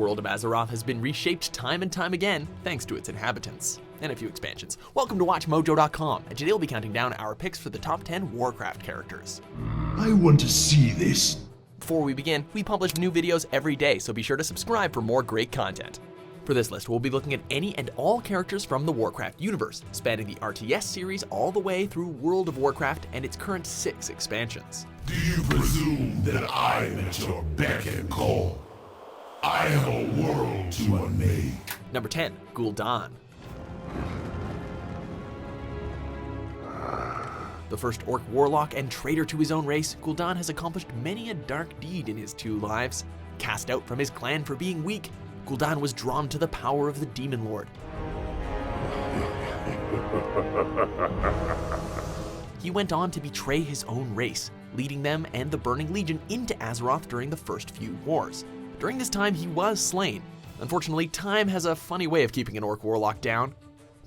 world of Azeroth has been reshaped time and time again thanks to its inhabitants and a few expansions. Welcome to WatchMojo.com, and today we'll be counting down our picks for the top 10 Warcraft characters. I want to see this. Before we begin, we publish new videos every day, so be sure to subscribe for more great content. For this list, we'll be looking at any and all characters from the Warcraft universe, spanning the RTS series all the way through World of Warcraft and its current 6 expansions. Do you presume that I'm at your beck and call? I have a world to unmake. Number 10, Gul'Dan. The first orc warlock and traitor to his own race, Gul'Dan has accomplished many a dark deed in his 2 lives. Cast out from his clan for being weak, Gul'Dan was drawn to the power of the Demon Lord. He went on to betray his own race, leading them and the Burning Legion into Azeroth during the first few wars. During this time, he was slain. Unfortunately, time has a funny way of keeping an orc warlock down.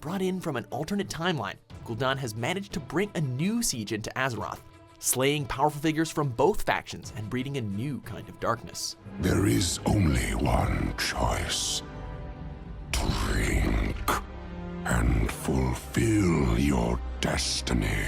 Brought in from an alternate timeline, Gul'Dan has managed to bring a new siege into Azeroth, slaying powerful figures from both factions and breeding a new kind of darkness. There is only one choice. Drink and fulfill your destiny.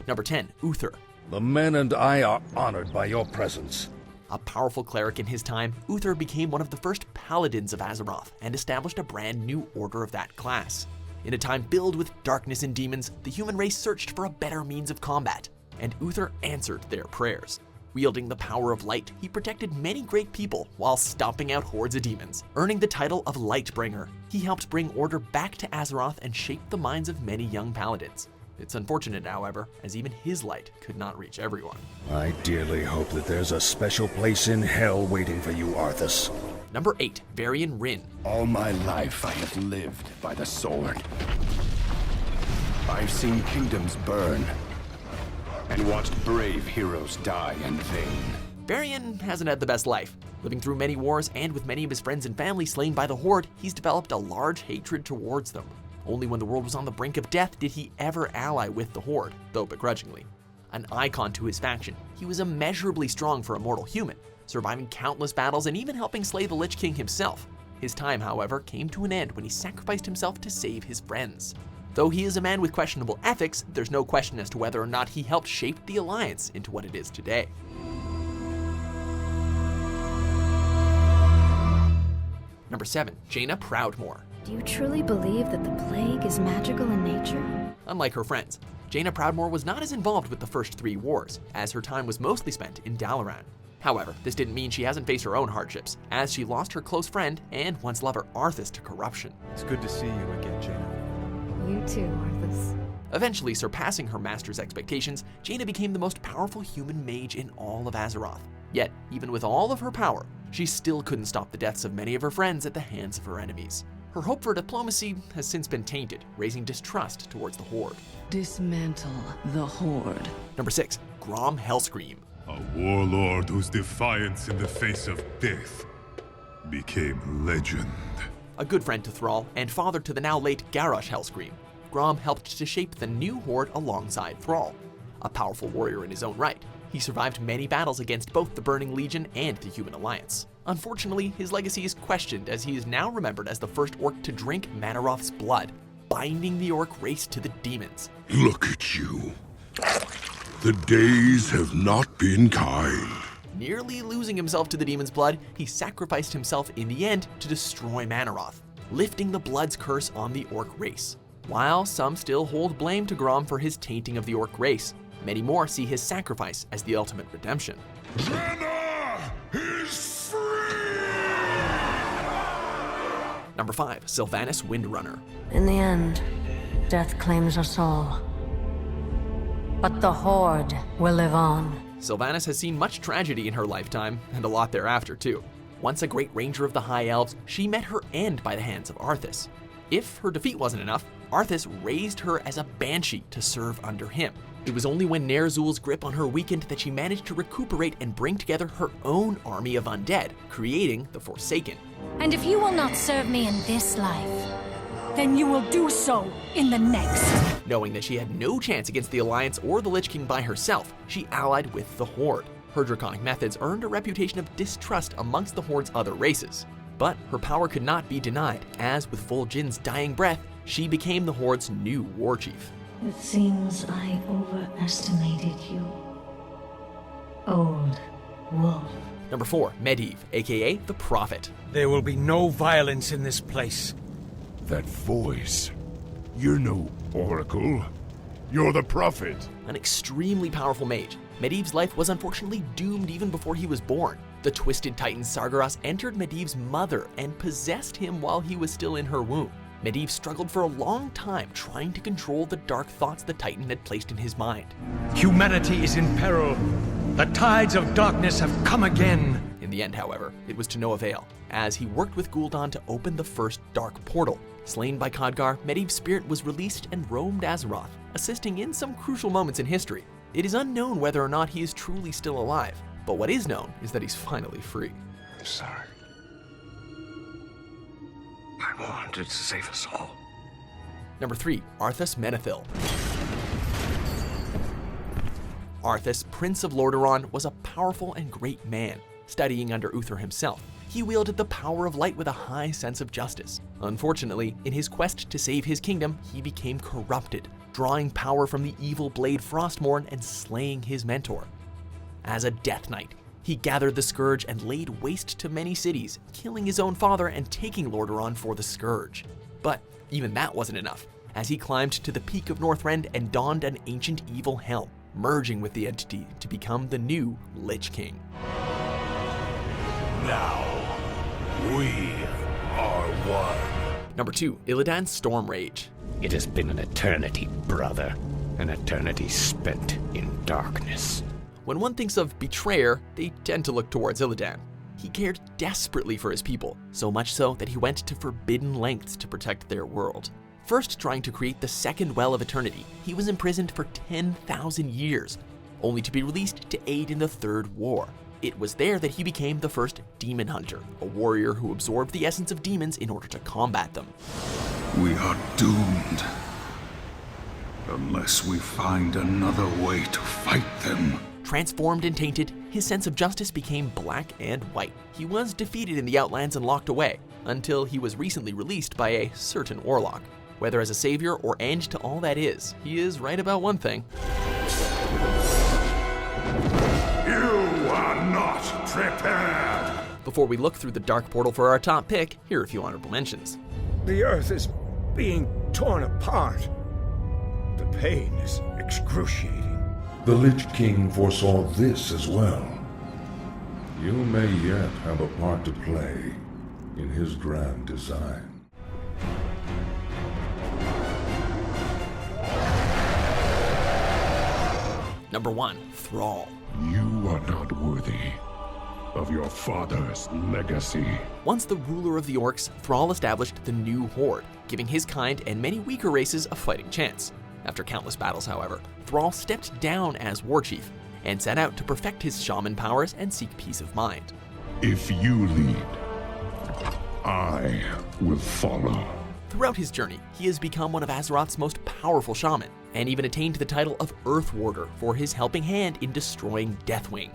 Number 10, Uther. The men and I are honored by your presence. A powerful cleric in his time, Uther became one of the first paladins of Azeroth and established a brand new order of that class. In a time filled with darkness and demons, the human race searched for a better means of combat, and Uther answered their prayers. Wielding the power of light, he protected many great people while stomping out hordes of demons, earning the title of Lightbringer. He helped bring order back to Azeroth and shaped the minds of many young paladins. It's unfortunate, however, as even his light could not reach everyone. I dearly hope that there's a special place in hell waiting for you, Arthas. Number 8, Varian Wrynn. All my life I have lived by the sword. I've seen kingdoms burn and watched brave heroes die in vain. Varian hasn't had the best life. Living through many wars and with many of his friends and family slain by the Horde, he's developed a large hatred towards them. Only when the world was on the brink of death did he ever ally with the Horde, though begrudgingly. An icon to his faction, he was immeasurably strong for a mortal human, surviving countless battles and even helping slay the Lich King himself. His time, however, came to an end when he sacrificed himself to save his friends. Though he is a man with questionable ethics, there's no question as to whether or not he helped shape the Alliance into what it is today. Number 7, Jaina Proudmoore. Do you truly believe that the plague is magical in nature? Unlike her friends, Jaina Proudmoore was not as involved with the first 3 wars, as her time was mostly spent in Dalaran. However, this didn't mean she hasn't faced her own hardships, as she lost her close friend and once lover Arthas to corruption. It's good to see you again, Jaina. You too, Arthas. Eventually surpassing her master's expectations, Jaina became the most powerful human mage in all of Azeroth. Yet, even with all of her power, she still couldn't stop the deaths of many of her friends at the hands of her enemies. Her hope for diplomacy has since been tainted, raising distrust towards the Horde. Dismantle the Horde. Number 6, Grom Hellscream. A warlord whose defiance in the face of death became legend. A good friend to Thrall and father to the now late Garrosh Hellscream, Grom helped to shape the new Horde alongside Thrall. A powerful warrior in his own right, he survived many battles against both the Burning Legion and the Human Alliance. Unfortunately, his legacy is questioned as he is now remembered as the first orc to drink Manaroth's blood, binding the orc race to the demons. Look at you. The days have not been kind. Nearly losing himself to the demon's blood, he sacrificed himself in the end to destroy Manaroth, lifting the blood's curse on the orc race. While some still hold blame to Grom for his tainting of the orc race, many more see his sacrifice as the ultimate redemption. Jaina is free! Number 5, Sylvanas Windrunner. In the end, death claims us all. But the Horde will live on. Sylvanas has seen much tragedy in her lifetime, and a lot thereafter too. Once a great ranger of the High Elves, she met her end by the hands of Arthas. If her defeat wasn't enough, Arthas raised her as a banshee to serve under him. It was only when Ner'zhul's grip on her weakened that she managed to recuperate and bring together her own army of undead, creating the Forsaken. And if you will not serve me in this life, then you will do so in the next. Knowing that she had no chance against the Alliance or the Lich King by herself, she allied with the Horde. Her draconic methods earned a reputation of distrust amongst the Horde's other races. But her power could not be denied, as with Vol'jin's dying breath, she became the Horde's new war chief. It seems I overestimated you. Old wolf. Number 4, Medivh, a.k.a. the Prophet. There will be no violence in this place. That voice. You're no oracle. You're the prophet. An extremely powerful mage, Medivh's life was unfortunately doomed even before he was born. The twisted titan Sargeras entered Medivh's mother and possessed him while he was still in her womb. Medivh struggled for a long time trying to control the dark thoughts the Titan had placed in his mind. Humanity is in peril. The tides of darkness have come again. In the end, however, it was to no avail, as he worked with Gul'Dan to open the first dark portal. Slain by Khadgar, Medivh's spirit was released and roamed Azeroth, assisting in some crucial moments in history. It is unknown whether or not he is truly still alive, but what is known is that he's finally free. I'm sorry. I wanted to save us all. Number 3, Arthas Menethil. Arthas, Prince of Lordaeron, was a powerful and great man. Studying under Uther himself, he wielded the power of light with a high sense of justice. Unfortunately, in his quest to save his kingdom, he became corrupted, drawing power from the evil blade Frostmourne and slaying his mentor. As a Death Knight, he gathered the Scourge and laid waste to many cities, killing his own father and taking Lordaeron for the Scourge. But even that wasn't enough, as he climbed to the peak of Northrend and donned an ancient evil helm, merging with the entity to become the new Lich King. Now, we are one. Number 2, Illidan's Storm Rage. It has been an eternity, brother. An eternity spent in darkness. When one thinks of betrayer, they tend to look towards Illidan. He cared desperately for his people, so much so that he went to forbidden lengths to protect their world. First trying to create the second Well of Eternity, he was imprisoned for 10,000 years, only to be released to aid in the Third War. It was there that he became the first Demon Hunter, a warrior who absorbed the essence of demons in order to combat them. We are doomed. Unless we find another way to fight them. Transformed and tainted, his sense of justice became black and white. He was defeated in the Outlands and locked away, until he was recently released by a certain Warlock. Whether as a savior or end to all that is, he is right about one thing. You are not prepared. Before we look through the Dark Portal for our top pick, here are a few honorable mentions. The earth is being torn apart. The pain is excruciating. The Lich King foresaw this as well. You may yet have a part to play in his grand design. Number 1, Thrall. You are not worthy of your father's legacy. Once the ruler of the Orcs, Thrall established the new Horde, giving his kind and many weaker races a fighting chance. After countless battles, however, Thrall stepped down as war chief and set out to perfect his shaman powers and seek peace of mind. If you lead, I will follow. Throughout his journey, he has become one of Azeroth's most powerful shaman, and even attained the title of Earth Warder for his helping hand in destroying Deathwing.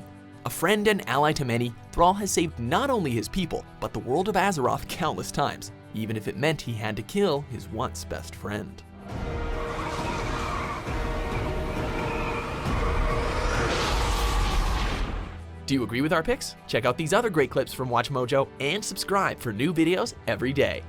A friend and ally to many, Thrall has saved not only his people, but the world of Azeroth countless times, even if it meant he had to kill his once best friend. Do you agree with our picks? Check out these other great clips from WatchMojo and subscribe for new videos every day.